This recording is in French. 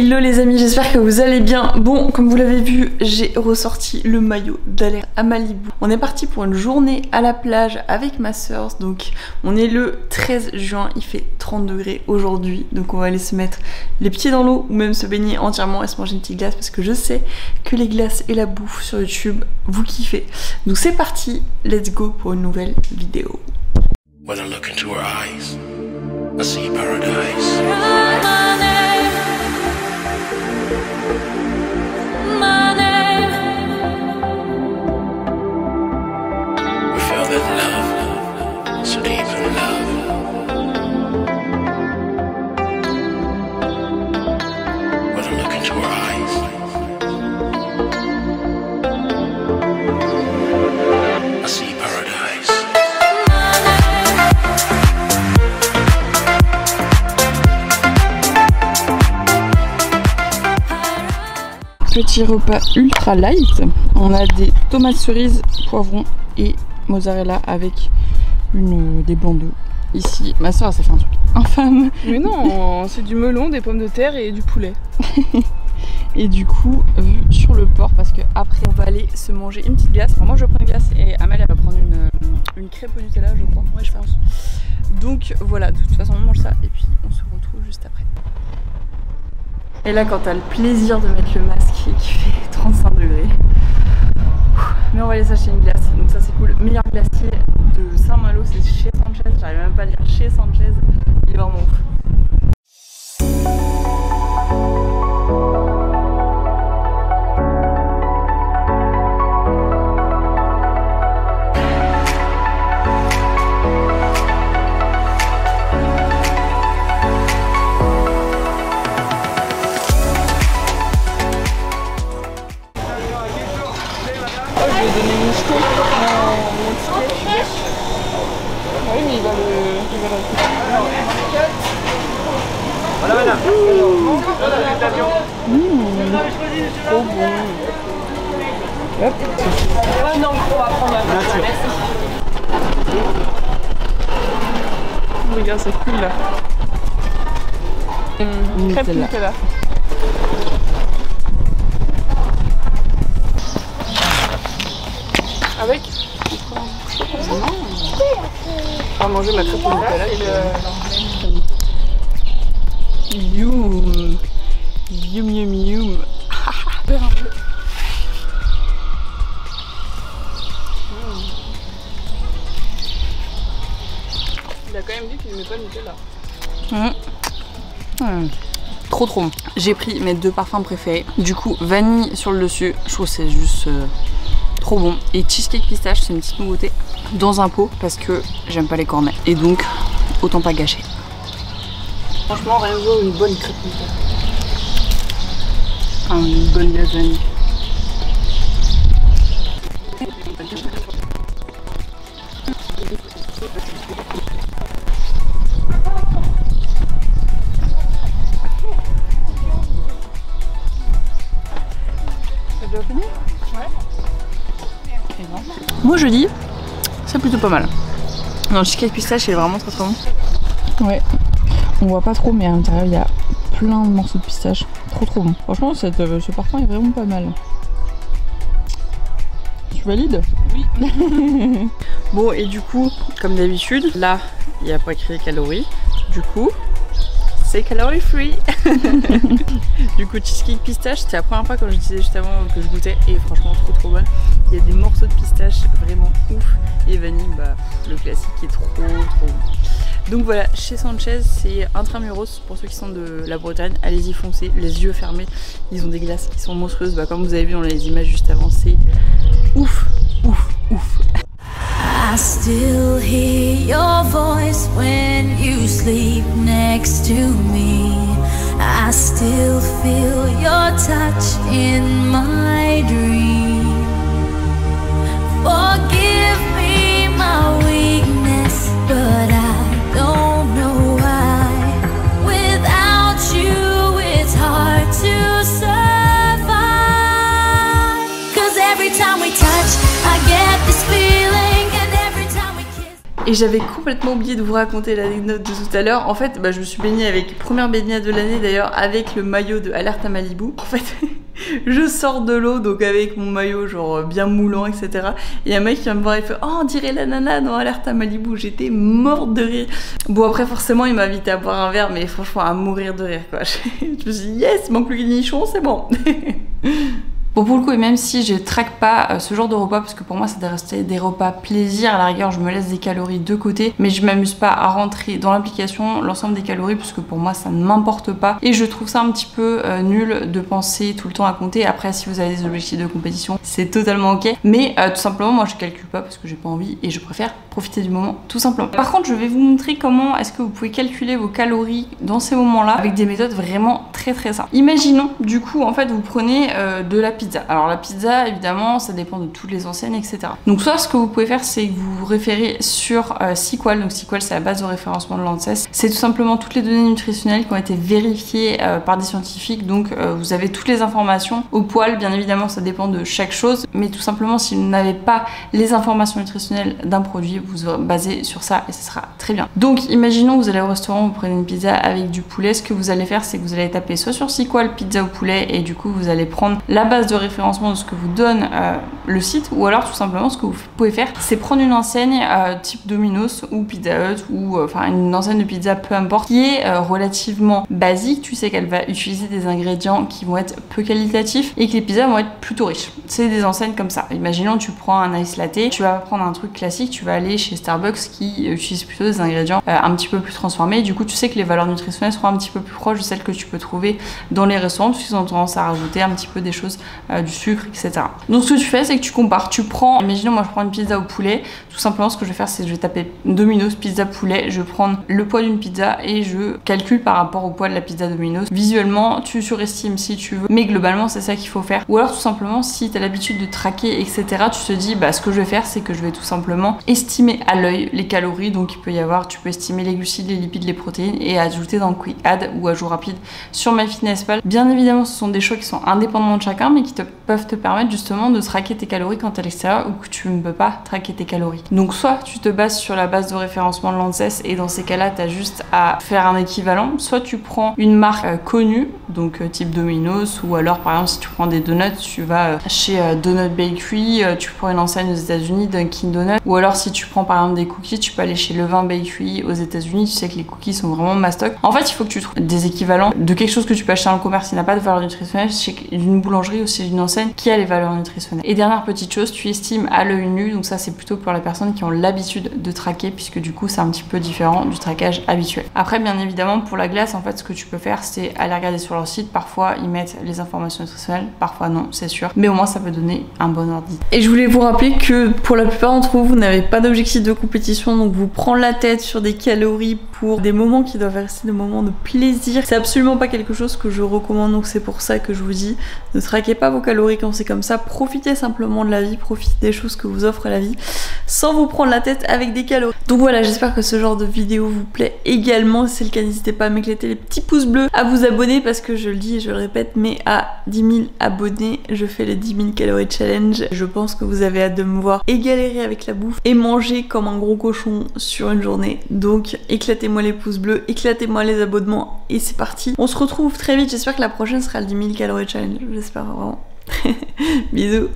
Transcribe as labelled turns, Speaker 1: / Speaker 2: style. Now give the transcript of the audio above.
Speaker 1: Hello les amis, j'espère que vous allez bien. Bon, comme vous l'avez vu, j'ai ressorti le maillot d'Alerte à Malibu. On est parti pour une journée à la plage avec ma soeur. Donc on est le 13 juin, il fait 30 degrés aujourd'hui. Donc on va aller se mettre les pieds dans l'eau ou même se baigner entièrement et se manger une petite glace parce que je sais que les glaces et la bouffe sur YouTube, vous kiffez. Donc c'est parti, let's go pour une nouvelle vidéo.
Speaker 2: When I look into her eyes, I see paradise. We feel that love, so deep in love. When I look into her eyes, I see paradise.
Speaker 1: Petit repas ultra light. On a des tomates cerises, poivrons et mozzarella avec des blancs d'œufs. Ici, ma soeur ça fait un truc infâme.
Speaker 3: Mais non, c'est du melon, des pommes de terre et du poulet.
Speaker 1: Et du coup, vue sur le port parce que après on va aller se manger une petite glace. Enfin, moi je vais prendre une glace et Amal elle va prendre une crêpe au Nutella, je crois. Ouais, je pense. Donc voilà, de toute façon on mange ça et puis on se retrouve juste après. Et là quand t'as le plaisir de mettre le masque et qu'il fait 35 degrés. Mais on va aller s'acheter une glace, donc ça c'est cool. Meilleur glacier de Saint-Malo, c'est chez Sanchez. J'arrive même pas à dire chez Sanchez. Il est vraiment ouf. Je vais donner mon ticket, mon ticket. Oui, mais il va le
Speaker 4: Voilà, voilà.
Speaker 1: Trop bon. Hop.
Speaker 4: Non, on va prendre la voiture.
Speaker 3: Regarde, c'est cool là. Crêpe Nutella. Avec on va manger ma crêpe au Nutella et le...
Speaker 1: Youm. Youm youm youm.
Speaker 3: Il a quand même dit qu'il n'aimait pas le Nutella.
Speaker 1: Trop trop bon. J'ai pris mes deux parfums préférés. Du coup, vanille sur le dessus. Je trouve que c'est juste trop bon. Et cheesecake pistache, c'est une petite nouveauté dans un pot parce que j'aime pas les cornets. Et donc, autant pas gâcher.
Speaker 3: Franchement, rien ne vaut une bonne crêpe Nutella.
Speaker 1: Une bonne lasagne.
Speaker 3: T'as déjà fini? Ouais.
Speaker 1: Moi je dis, c'est plutôt pas mal. Non, le cheesecake pistache il est vraiment très bon. Ouais, on voit pas trop mais à l'intérieur il y a plein de morceaux de pistache. Trop bon. Franchement ce parfum est vraiment pas mal. Tu valides?
Speaker 3: Oui.
Speaker 1: Bon et du coup, comme d'habitude, là il n'y a pas écrit calories. Du coup, c'est calorie free. Du coup, cheesecake pistache, c'était la première fois comme je disais juste avant que je goûtais et franchement trop bon. Il y a des morceaux de pistache vraiment ouf et vanille, bah le classique est trop bon. Donc voilà, chez Sanchez, c'est intramuros pour ceux qui sont de la Bretagne. Allez-y, foncez, les yeux fermés. Ils ont des glaces qui sont monstrueuses. Bah, comme vous avez vu dans les images juste avant, c'est ouf.
Speaker 5: I still hear your voice when you sleep next to me. I still feel your touch in my dream. Forgive me my weakness, but I don't know why. Without you, it's hard to survive. 'Cause every time we touch, I get this feeling, and every time we kiss.
Speaker 1: Et j'avais complètement oublié de vous raconter l'anecdote de tout à l'heure. En fait, je me suis baignée avec, première baignade de l'année d'ailleurs, avec le maillot de Alerte à Malibu. En fait, je sors de l'eau, donc avec mon maillot genre bien moulant, etc. Et un mec qui vient me voir, il fait « Oh, on dirait la nana dans Alerte à Malibu ». J'étais morte de rire. Bon, après, forcément, il m'a invité à boire un verre, mais franchement, à mourir de rire, quoi. Je me suis dit « Yes, il manque plus que le nichon, c'est bon ». Bon, pour le coup, et même si je traque pas ce genre de repas, parce que pour moi ça doit rester des repas plaisir, à la rigueur je me laisse des calories de côté, mais je m'amuse pas à rentrer dans l'application l'ensemble des calories, puisque pour moi ça ne m'importe pas, et je trouve ça un petit peu nul de penser tout le temps à compter. Après, si vous avez des objectifs de compétition, c'est totalement ok, mais tout simplement moi je calcule pas parce que j'ai pas envie et je préfère profiter du moment tout simplement. Par contre, je vais vous montrer comment est-ce que vous pouvez calculer vos calories dans ces moments-là avec des méthodes vraiment très simples. Imaginons du coup, en fait, vous prenez de la pizza. Alors la pizza, évidemment, ça dépend de toutes les enseignes, etc. Donc soit ce que vous pouvez faire, c'est que vous vous référez sur Sequel. Donc Sequel, c'est la base de référencement de l'ANSES. C'est tout simplement toutes les données nutritionnelles qui ont été vérifiées par des scientifiques. Donc vous avez toutes les informations au poil. Bien évidemment, ça dépend de chaque chose, mais tout simplement, si vous n'avez pas les informations nutritionnelles d'un produit, vous vous basez sur ça et ce sera très bien. Donc imaginons que vous allez au restaurant, vous prenez une pizza avec du poulet. Ce que vous allez faire, c'est que vous allez taper soit sur Sequel pizza au poulet, et du coup vous allez prendre la base de référencement de ce que vous donne le site, ou alors tout simplement ce que vous pouvez faire, c'est prendre une enseigne type Domino's ou Pizza Hut, ou enfin une enseigne de pizza, peu importe, qui est relativement basique. Tu sais qu'elle va utiliser des ingrédients qui vont être peu qualitatifs et que les pizzas vont être plutôt riches. C'est des enseignes comme ça. Imaginons tu prends un ice latte, tu vas prendre un truc classique, tu vas aller chez Starbucks qui utilise plutôt des ingrédients un petit peu plus transformés. Du coup, tu sais que les valeurs nutritionnelles seront un petit peu plus proches de celles que tu peux trouver dans les restaurants, parce qu'ils ont tendance à rajouter un petit peu des choses, du sucre, etc. Donc ce que tu fais, c'est que tu compares. Tu prends, imaginons moi je prends une pizza au poulet. Tout simplement, ce que je vais faire, c'est que je vais taper Domino's pizza poulet. Je vais prendre le poids d'une pizza et je calcule par rapport au poids de la pizza Domino's. Visuellement, tu surestimes si tu veux, mais globalement, c'est ça qu'il faut faire. Ou alors tout simplement, si tu as l'habitude de traquer, etc., tu te dis, ce que je vais faire, c'est que je vais tout simplement estimer à l'œil les calories. Donc il peut y avoir, tu peux estimer les glucides, les lipides, les protéines, et ajouter dans Quick Add ou ajout rapide sur MyFitnessPal. Bien évidemment, ce sont des choix qui sont indépendants de chacun, mais qui peuvent te permettre justement de traquer tes calories quand tu es à l'extérieur ou que tu ne peux pas traquer tes calories. Donc soit tu te bases sur la base de référencement de l'ANSES, et dans ces cas-là, tu as juste à faire un équivalent. Soit tu prends une marque connue, donc type Domino's, ou alors par exemple si tu prends des donuts, tu vas chez Donut Bakery, tu prends une enseigne aux États-Unis, Dunkin' Donuts, ou alors si tu prends par exemple des cookies, tu peux aller chez Levain Bakery aux États-Unis. Tu sais que les cookies sont vraiment mastoc. En fait, il faut que tu trouves des équivalents de quelque chose que tu peux acheter dans le commerce qui n'a pas de valeur nutritionnelle, chez une boulangerie ou chez une enseigne qui a les valeurs nutritionnelles. Et dernière petite chose, tu estimes à l'œil nu. Donc ça, c'est plutôt pour les personnes qui ont l'habitude de traquer, puisque du coup c'est un petit peu différent du traquage habituel. Après, bien évidemment, pour la glace, en fait, ce que tu peux faire, c'est aller regarder sur leur site. Parfois ils mettent les informations nutritionnelles, parfois non, c'est sûr, mais au moins ça peut donner un bon ordre. Et je voulais vous rappeler que pour la plupart d'entre vous, vous n'avez pas d'objectif de compétition, donc vous prenez la tête sur des calories pour des moments qui doivent rester des moments de plaisir, c'est absolument pas quelque chose que je recommande. Donc c'est pour ça que je vous dis, ne traquez pas vos calories quand c'est comme ça, profitez simplement de la vie, profitez des choses que vous offre la vie sans vous prendre la tête avec des calories. Donc voilà, j'espère que ce genre de vidéo vous plaît également. Si c'est le cas, n'hésitez pas à m'éclater les petits pouces bleus, à vous abonner, parce que je le dis et je le répète, mais à 10 000 abonnés, je fais le 10 000 calories challenge. Je pense que vous avez hâte de me voir et galérer avec la bouffe et manger comme un gros cochon sur une journée. Donc éclatez-moi les pouces bleus, éclatez-moi les abonnements, et c'est parti. On se retrouve très vite, j'espère que la prochaine sera le 10 000 calories challenge, j'espère vraiment. Bisous.